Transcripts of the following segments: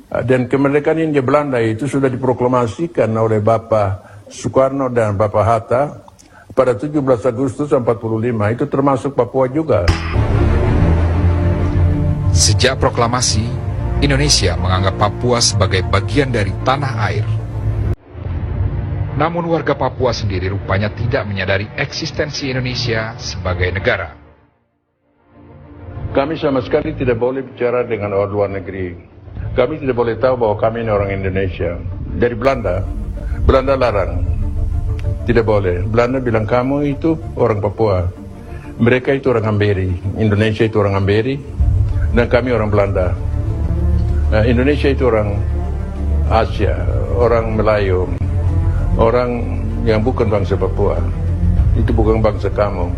Dan kemerdekaan Hindia Belanda itu sudah diproklamasikan oleh Bapak Soekarno dan Bapak Hatta pada 17 Agustus 45, itu termasuk Papua juga. Sejak proklamasi, Indonesia menganggap Papua sebagai bagian dari tanah air. Namun warga Papua sendiri rupanya tidak menyadari eksistensi Indonesia sebagai negara. Kami sama sekali tidak boleh bicara dengan orang luar negeri. Kami tidak boleh tahu bahwa kami ini orang Indonesia. Dari Belanda larang. Tidak boleh. Belanda bilang kamu itu orang Papua. Mereka itu orang Amberi. Indonesia itu orang Amberi. Dan kami orang Belanda. Nah, Indonesia itu orang Asia, orang Melayu, orang yang bukan bangsa Papua. Itu bukan bangsa kamu.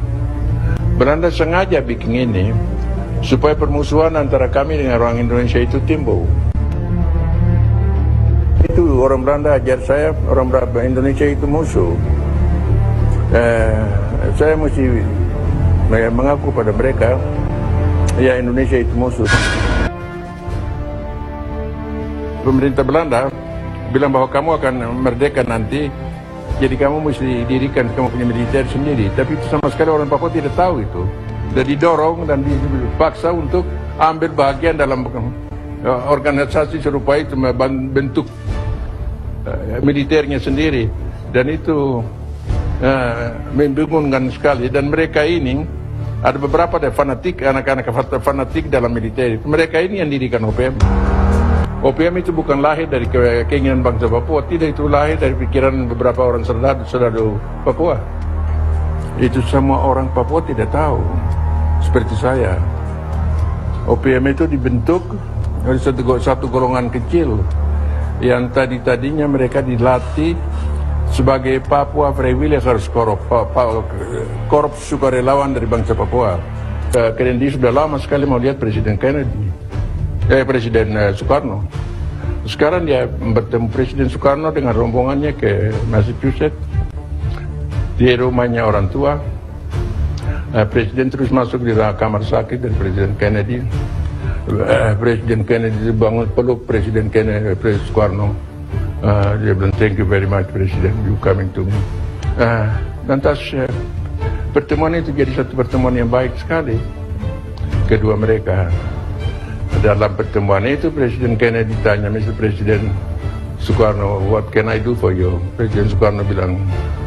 Belanda sengaja bikin ini supaya permusuhan antara kami dengan orang Indonesia itu timbul. Itu orang Belanda ajar saya, orang Indonesia itu musuh. Saya mesti mengaku pada mereka, ya Indonesia itu musuh. Pemerintah Belanda bilang bahwa kamu akan merdeka nanti, jadi kamu mesti dirikan, kamu punya militer sendiri. Tapi itu sama sekali orang Papua tidak tahu itu. Dan didorong dan dipaksa untuk ambil bagian dalam organisasi serupa itu, bentuk militernya sendiri. Dan itu membingungkan sekali. Dan mereka ini, ada beberapa fanatik, anak-anak fanatik dalam militer. Mereka ini yang dirikan OPM. OPM itu bukan lahir dari keinginan bangsa Papua, tidak, itu lahir dari pikiran beberapa orang serdadu Papua. Itu semua orang Papua tidak tahu, seperti saya. OPM itu dibentuk oleh satu golongan kecil yang tadinya mereka dilatih sebagai Papua Freewheelers harus korup sukarelawan dari bangsa Papua. Kennedy sudah lama sekali mau lihat Presiden Soekarno. Sekarang dia bertemu Presiden Soekarno dengan rombongannya ke Massachusetts, di rumahnya orang tua. Presiden terus masuk di kamar sakit dari Presiden Kennedy. Presiden Kennedy bangun peluk Presiden Soekarno. Dia bilang, thank you very much Presiden, you coming to me. Lantas pertemuan itu jadi satu pertemuan yang baik sekali kedua mereka. Dalam pertemuan itu Presiden Kennedy tanya Mr. Presiden Soekarno, what can I do for you? Presiden Soekarno bilang,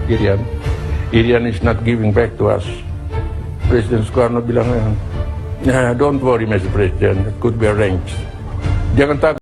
Irian is not giving back to us. Presiden Soekarno bilang, don't worry Mr. President, it could be arranged. Jangan takut.